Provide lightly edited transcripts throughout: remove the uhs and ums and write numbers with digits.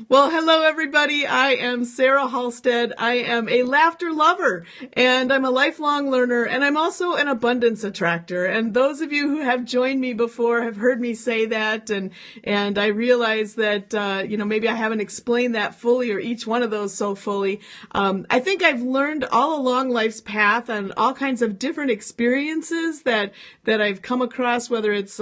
Well, hello, everybody. I am Sarah Halstead. I am a laughter lover, and I'm a lifelong learner, and I'm also an abundance attractor. And those of you who have joined me before have heard me say that, and I realize that, maybe I haven't explained that fully or each one of those so fully. I think I've learned all along life's path and all kinds of different experiences that I've come across, whether it's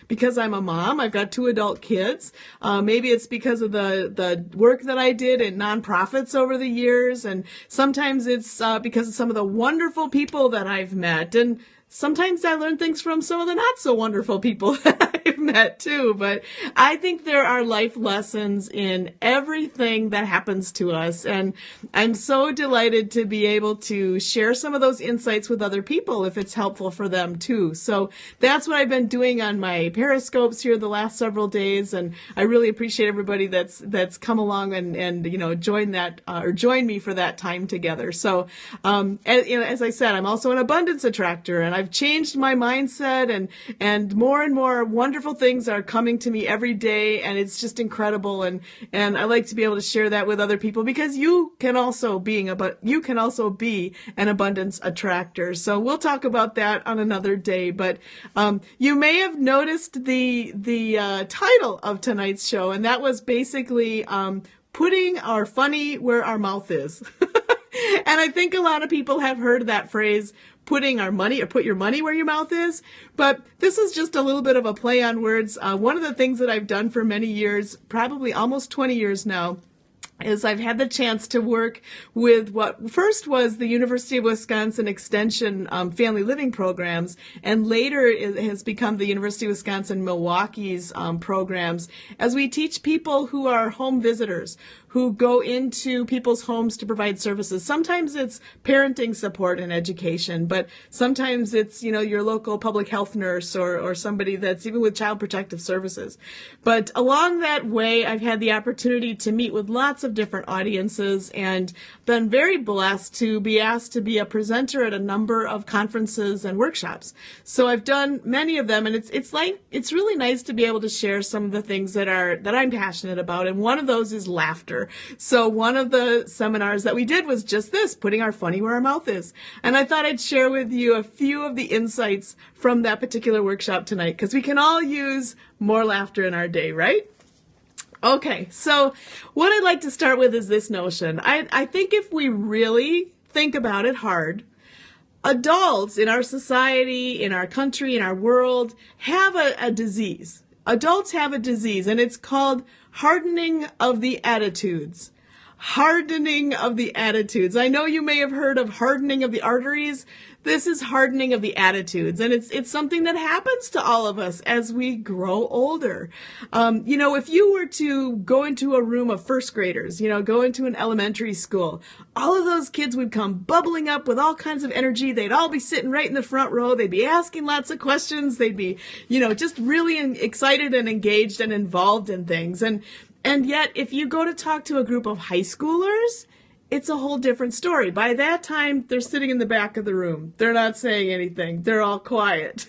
because I'm a mom, I've got 2 adult kids. Maybe it's because of the work that I did in nonprofits over the years, and sometimes it's because of some of the wonderful people that I've met, and sometimes I learn things from some of the not so wonderful people that I've met too. But I think there are life lessons in everything that happens to us. And I'm so delighted to be able to share some of those insights with other people if it's helpful for them too. So that's what I've been doing on my Periscopes here the last several days. And I really appreciate everybody that's come along and join me for that time together. So, as I said, I'm also an abundance attractor, and I've changed my mindset, and more wonderful things are coming to me every day, and it's just incredible. And I like to be able to share that with other people, because you can also be an abundance attractor. So we'll talk about that on another day. But you may have noticed the title of tonight's show, and that was basically putting our funny where our mouth is. And I think a lot of people have heard that phrase, put your money where your mouth is. But this is just a little bit of a play on words. One of the things that I've done for many years, probably almost 20 years now, is I've had the chance to work with what first was the University of Wisconsin Extension family living programs, and later it has become the University of Wisconsin Milwaukee's programs, as we teach people who are home visitors, who go into people's homes to provide services. Sometimes it's parenting support and education, but sometimes it's, your local public health nurse or somebody that's even with child protective services. But along that way, I've had the opportunity to meet with lots of different audiences, and been very blessed to be asked to be a presenter at a number of conferences and workshops. So I've done many of them, and it's really nice to be able to share some of the things that I'm passionate about. And one of those is laughter. So one of the seminars that we did was just this, putting our funny where our mouth is. And I thought I'd share with you a few of the insights from that particular workshop tonight, because we can all use more laughter in our day, right? Okay, so what I'd like to start with is this notion. I think if we really think about it hard, adults in our society, in our country, in our world, have a disease. Adults have a disease, and it's called hardening of the attitudes. Hardening of the attitudes. I know you may have heard of hardening of the arteries. This is hardening of the attitudes, and it's something that happens to all of us as we grow older. If you were to go into a room of first graders, go into an elementary school, all of those kids would come bubbling up with all kinds of energy. They'd all be sitting right in the front row. They'd be asking lots of questions. They'd be, just really excited and engaged and involved in things. And yet, if you go to talk to a group of high schoolers, it's a whole different story. By that time, they're sitting in the back of the room. They're not saying anything. They're all quiet.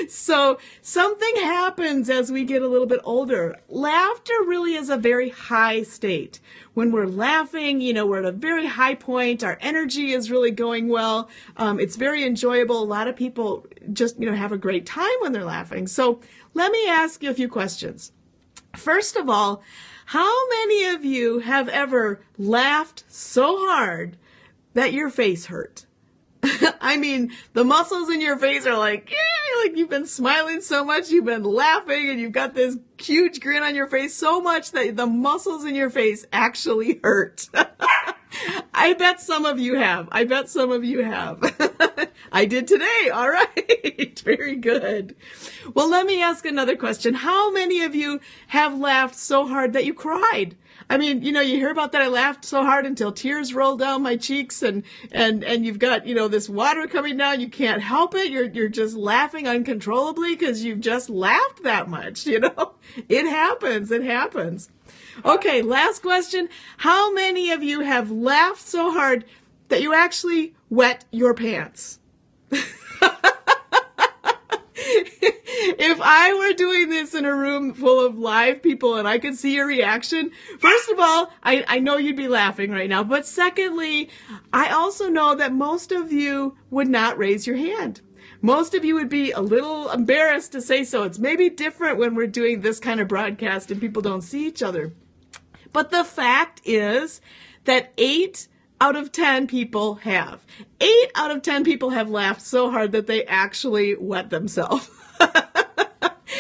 So something happens as we get a little bit older. Laughter really is a very high state. When we're laughing, we're at a very high point. Our energy is really going well. It's very enjoyable. A lot of people just, have a great time when they're laughing. So let me ask you a few questions. First of all, how many of you have ever laughed so hard that your face hurt? I mean, the muscles in your face are like you've been smiling so much, you've been laughing, and you've got this huge grin on your face so much that the muscles in your face actually hurt. I bet some of you have. I did today. All right. Very good. Well, let me ask another question. How many of you have laughed so hard that you cried? I mean, you hear about that. I laughed so hard until tears rolled down my cheeks, and you've got, this water coming down. You can't help it. You're just laughing uncontrollably because you've just laughed that much. It happens. Okay, last question. How many of you have laughed so hard that you actually wet your pants? If I were doing this in a room full of live people and I could see your reaction, first of all, I know you'd be laughing right now. But secondly, I also know that most of you would not raise your hand. Most of you would be a little embarrassed to say so. It's maybe different when we're doing this kind of broadcast and people don't see each other. But the fact is that 8 out of 10 people have. 8 out of 10 people have laughed so hard that they actually wet themselves.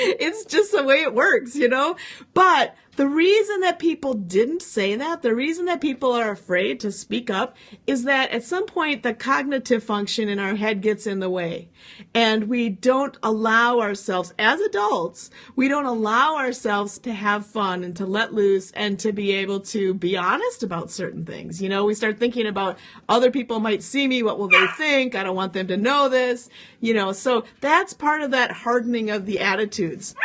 It's just the way it works, you know? But the reason that people didn't say that, the reason that people are afraid to speak up, is that at some point the cognitive function in our head gets in the way. And we don't allow ourselves, as adults, we don't allow ourselves to have fun and to let loose and to be able to be honest about certain things. You know, we start thinking about other people might see me, what will they think? I don't want them to know this. You know, so that's part of that hardening of the attitudes.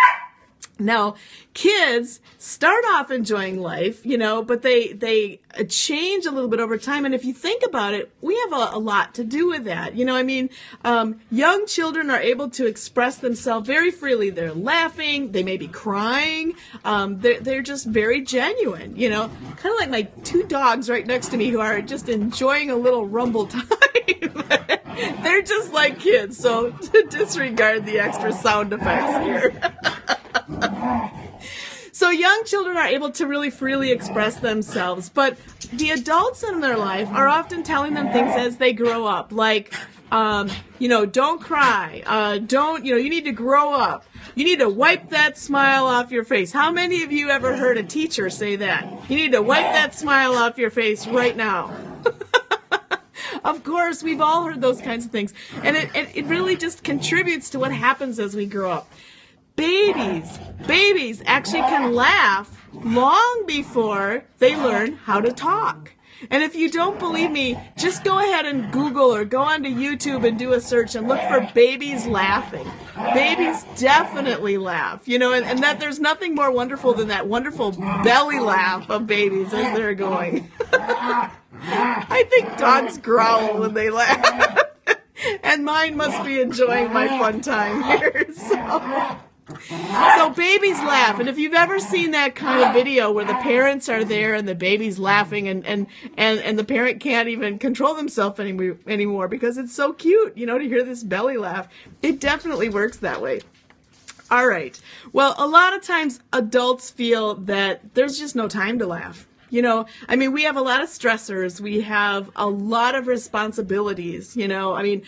Now, kids start off enjoying life, you know, but they change a little bit over time. And if you think about it, we have a lot to do with that. You know, I mean, young children are able to express themselves very freely. They're laughing. They may be crying. They're just very genuine, you know, kind of like my 2 dogs right next to me who are just enjoying a little rumble time. They're just like kids, so disregard the extra sound effects here. So young children are able to really freely express themselves, but the adults in their life are often telling them things as they grow up, like, you know, don't cry, you need to grow up. You need to wipe that smile off your face. How many of you ever heard a teacher say that? You need to wipe that smile off your face right now. Of course, we've all heard those kinds of things. And it really just contributes to what happens as we grow up. Babies actually can laugh long before they learn how to talk. And if you don't believe me, just go ahead and Google or go onto YouTube and do a search and look for babies laughing. Babies definitely laugh, you know, and that there's nothing more wonderful than that wonderful belly laugh of babies as they're going. I think dogs growl when they laugh. And mine must be enjoying my fun time here. So babies laugh, and if you've ever seen that kind of video where the parents are there and the baby's laughing and the parent can't even control themselves anymore because it's so cute, you know, to hear this belly laugh, it definitely works that way. All right. Well, a lot of times adults feel that there's just no time to laugh. You know, I mean, we have a lot of stressors. We have a lot of responsibilities, you know. I mean,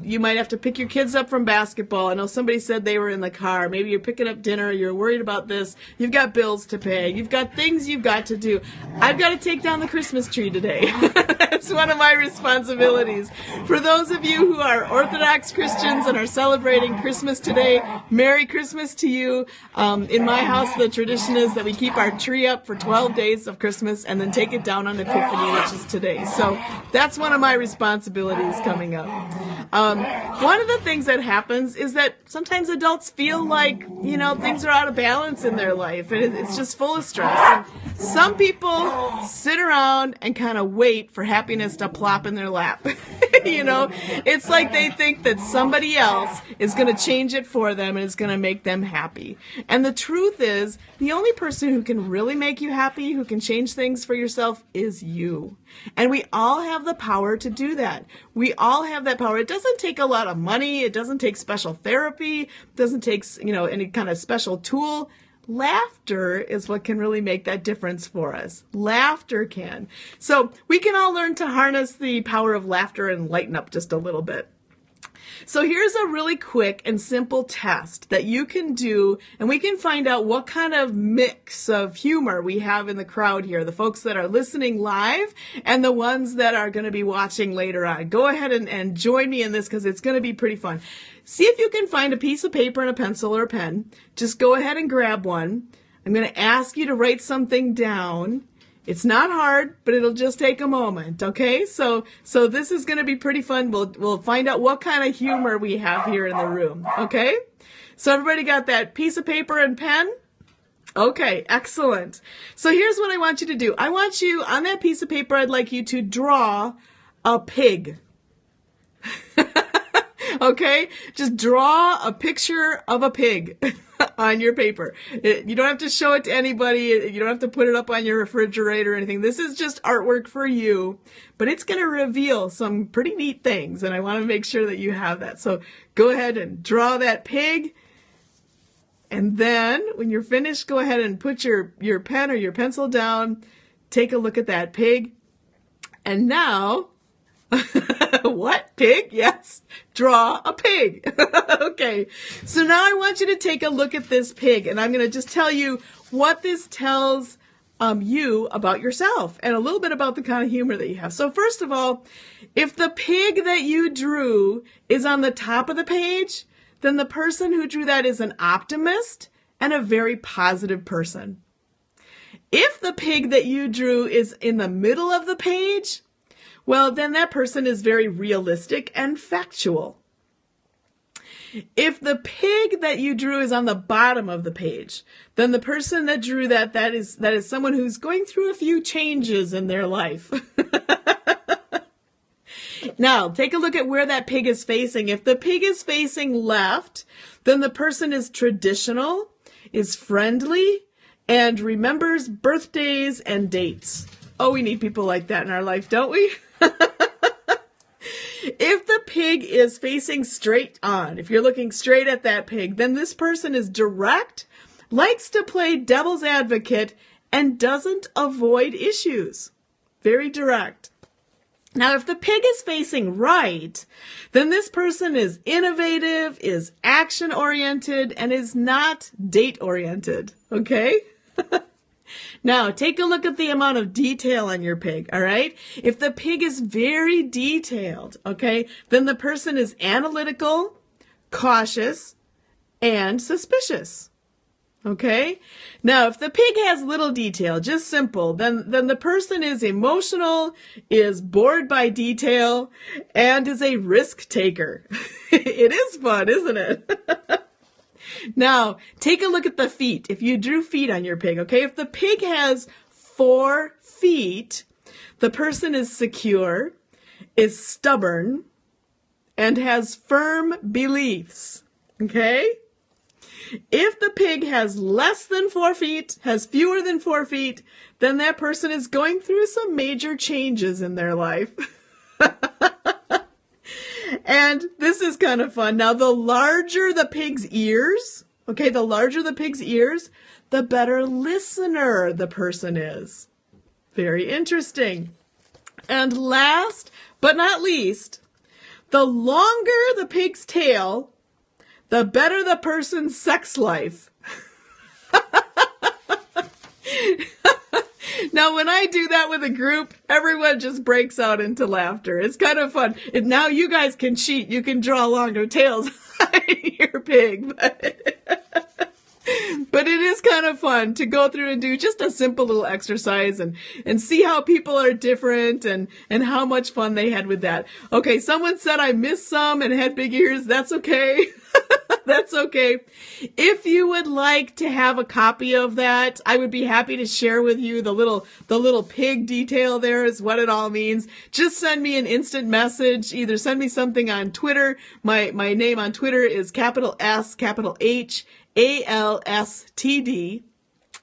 you might have to pick your kids up from basketball. I know somebody said they were in the car. Maybe you're picking up dinner. You're worried about this. You've got bills to pay. You've got things you've got to do. I've got to take down the Christmas tree today. That's one of my responsibilities. For those of you who are Orthodox Christians and are celebrating Christmas today, Merry Christmas to you. In my house, the tradition is that we keep our tree up for 12 days of Christmas and then take it down on Epiphany, which is today. So that's one of my responsibilities coming up. One of the things that happens is that sometimes adults feel like, you know, things are out of balance in their life and it's just full of stress. And some people sit around and kind of wait for happiness to plop in their lap. You know, it's like they think that somebody else is going to change it for them and is going to make them happy. And the truth is, the only person who can really make you happy, who can change things for yourself, is you. And we all have the power to do that. We all have that power. It doesn't take a lot of money. It doesn't take special therapy. It doesn't take, you know, any kind of special tool. Laughter is what can really make that difference for us. Laughter can. So we can all learn to harness the power of laughter and lighten up just a little bit. So here's a really quick and simple test that you can do, and we can find out what kind of mix of humor we have in the crowd here, the folks that are listening live and the ones that are going to be watching later on. Go ahead and join me in this because it's going to be pretty fun. See if you can find a piece of paper and a pencil or a pen. Just go ahead and grab one. I'm going to ask you to write something down. It's not hard, but it'll just take a moment, okay? So this is going to be pretty fun. We'll find out what kind of humor we have here in the room, okay? So everybody got that piece of paper and pen? Okay, excellent. So here's what I want you to do. I want you, on that piece of paper, I'd like you to draw a pig. Okay? Just draw a picture of a pig on your paper. You don't have to show it to anybody. You don't have to put it up on your refrigerator or anything. This is just artwork for you, but it's going to reveal some pretty neat things, and I want to make sure that you have that. So go ahead and draw that pig. And then when you're finished, go ahead and put your pen or your pencil down. Take a look at that pig. And now, what? Pig? Yes. Draw a pig. Okay. So now I want you to take a look at this pig, and I'm going to just tell you what this tells you about yourself and a little bit about the kind of humor that you have. So first of all, if the pig that you drew is on the top of the page, then the person who drew that is an optimist and a very positive person. If the pig that you drew is in the middle of the page, well, then that person is very realistic and factual. If the pig that you drew is on the bottom of the page, then the person that drew that is someone who's going through a few changes in their life. Now, take a look at where that pig is facing. If the pig is facing left, then the person is traditional, is friendly, and remembers birthdays and dates. Oh, we need people like that in our life, don't we? If the pig is facing straight on, if you're looking straight at that pig, then this person is direct, likes to play devil's advocate, and doesn't avoid issues. Very direct. Now, if the pig is facing right, then this person is innovative, is action-oriented, and is not date-oriented, okay? Now, take a look at the amount of detail on your pig, all right? If the pig is very detailed, okay, then the person is analytical, cautious, and suspicious. Okay? Now, if the pig has little detail, just simple, then the person is emotional, is bored by detail, and is a risk taker. It is fun, isn't it? Now, take a look at the feet. If you drew feet on your pig, okay? If the pig has 4 feet, the person is secure, is stubborn, and has firm beliefs. Okay? If the pig has less than 4 feet, has fewer than 4 feet, then that person is going through some major changes in their life. And this is kind of fun. Now, the larger the pig's ears, okay, the larger the pig's ears, the better listener the person is. Very interesting. And last but not least, the longer the pig's tail, the better the person's sex life. Now, when I do that with a group, everyone just breaks out into laughter. It's kind of fun. And now you guys can cheat. You can draw longer tails on your pig. But it is kind of fun to go through and do just a simple little exercise and see how people are different and how much fun they had with that. Okay, someone said I missed some and had big ears. That's okay. That's okay. If you would like to have a copy of that, I would be happy to share with you the little pig detail there is what it all means. Just send me an instant message. Either send me something on Twitter. My name on Twitter is capital S, capital H, ALSTD.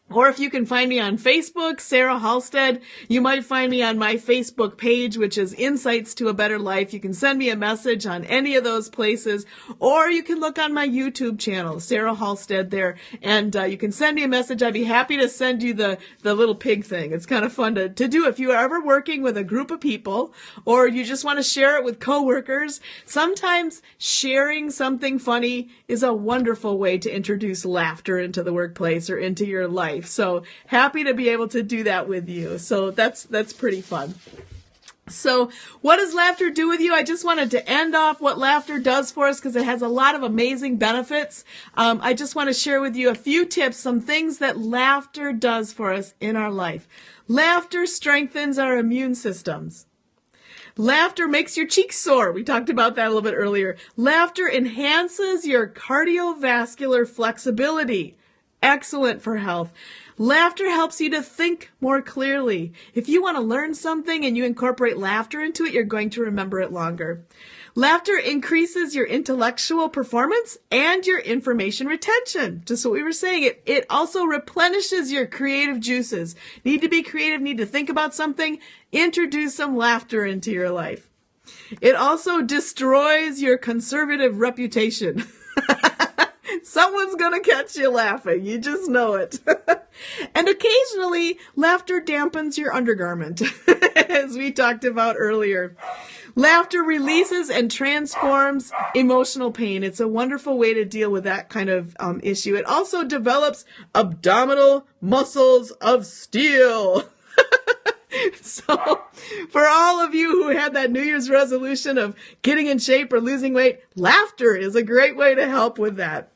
Or if you can find me on Facebook, Sarah Halstead, you might find me on my Facebook page, which is Insights to a Better Life. You can send me a message on any of those places, or you can look on my YouTube channel, Sarah Halstead there, and you can send me a message. I'd be happy to send you the little pig thing. It's kind of fun to do if you are ever working with a group of people, or you just want to share it with coworkers. Sometimes sharing something funny is a wonderful way to introduce laughter into the workplace or into your life. So happy to be able to do that with you. So that's pretty fun. So what does laughter do with you? I just wanted to end off what laughter does for us because it has a lot of amazing benefits. I just want to share with you a few tips, some things that laughter does for us in our life. Laughter strengthens our immune systems. Laughter makes your cheeks sore. We talked about that a little bit earlier. Laughter enhances your cardiovascular flexibility. Excellent for health. Laughter helps you to think more clearly. If you want to learn something and you incorporate laughter into it, you're going to remember it longer. Laughter increases your intellectual performance and your information retention. Just what we were saying. It also replenishes your creative juices. Need to be creative, need to think about something, introduce some laughter into your life. It also destroys your conservative reputation. Someone's gonna catch you laughing. You just know it. And occasionally, laughter dampens your undergarment, as we talked about earlier. Laughter releases and transforms emotional pain. It's a wonderful way to deal with that kind of issue. It also develops abdominal muscles of steel. So, for all of you who had that New Year's resolution of getting in shape or losing weight, laughter is a great way to help with that.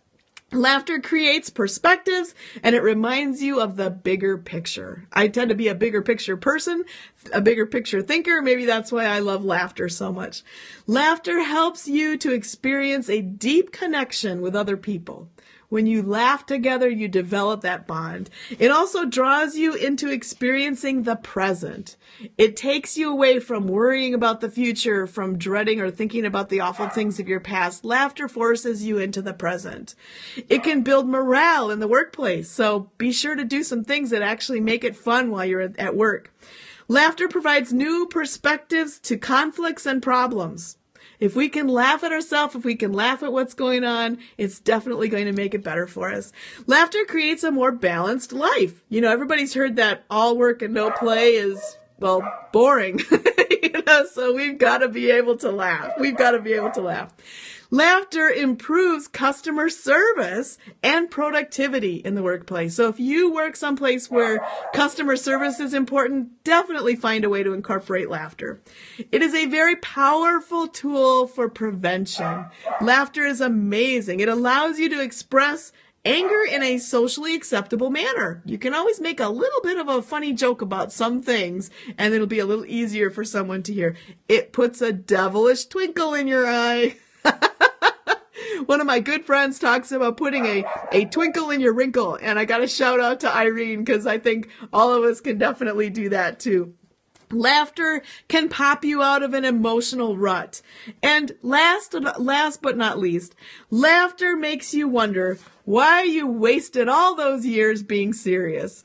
Laughter creates perspectives, and it reminds you of the bigger picture. I tend to be a bigger picture person, a bigger picture thinker. Maybe that's why I love laughter so much. Laughter helps you to experience a deep connection with other people. When you laugh together, you develop that bond. It also draws you into experiencing the present. It takes you away from worrying about the future, from dreading or thinking about the awful things of your past. Laughter forces you into the present. It can build morale in the workplace, so be sure to do some things that actually make it fun while you're at work. Laughter provides new perspectives to conflicts and problems. If we can laugh at ourselves, if we can laugh at what's going on, it's definitely going to make it better for us. Laughter creates a more balanced life. You know, everybody's heard that all work and no play is, well, boring. So we've got to be able to laugh. We've got to be able to laugh. Laughter improves customer service and productivity in the workplace. So if you work someplace where customer service is important, definitely find a way to incorporate laughter. It is a very powerful tool for prevention. Laughter is amazing. It allows you to express anger in a socially acceptable manner. You can always make a little bit of a funny joke about some things, and it'll be a little easier for someone to hear. It puts a devilish twinkle in your eye. One of my good friends talks about putting a twinkle in your wrinkle, and I got to shout out to Irene because I think all of us can definitely do that too. Laughter can pop you out of an emotional rut. And last but not least, laughter makes you wonder why you wasted all those years being serious.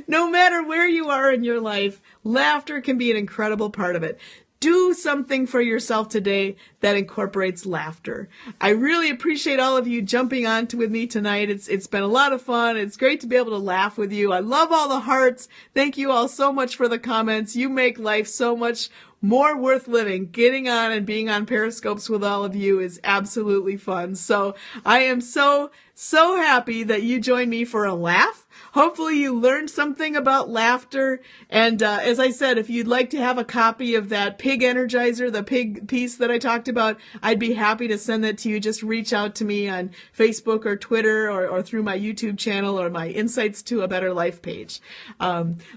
No matter where you are in your life, laughter can be an incredible part of it. Do something for yourself today that incorporates laughter. I really appreciate all of you jumping on with me tonight. It's been a lot of fun. It's great to be able to laugh with you. I love all the hearts. Thank you all so much for the comments. You make life so much more worth living. Getting on and being on Periscopes with all of you is absolutely fun. So I am so happy that you joined me for a laugh. Hopefully you learned something about laughter. And as I said, if you'd like to have a copy of that pig energizer, the pig piece that I talked about, I'd be happy to send that to you. Just reach out to me on Facebook or Twitter or through my YouTube channel or my Insights to a Better Life page.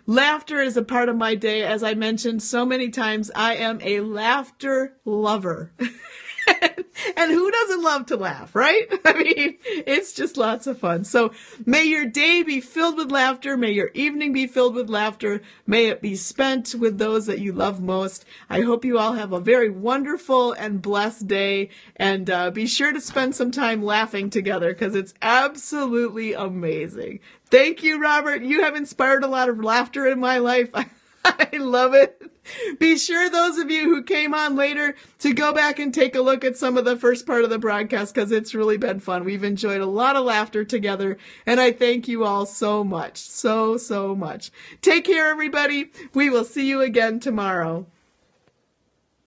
Laughter is a part of my day. As I mentioned so many times, I am a laughter lover. And who doesn't love to laugh, right? I mean, it's just lots of fun. So may your day be filled with laughter. May your evening be filled with laughter. May it be spent with those that you love most. I hope you all have a very wonderful and blessed day. And be sure to spend some time laughing together because it's absolutely amazing. Thank you, Robert. You have inspired a lot of laughter in my life. I love it. Be sure, those of you who came on later, to go back and take a look at some of the first part of the broadcast because it's really been fun. We've enjoyed a lot of laughter together, and I thank you all so much. So much. Take care, everybody. We will see you again tomorrow.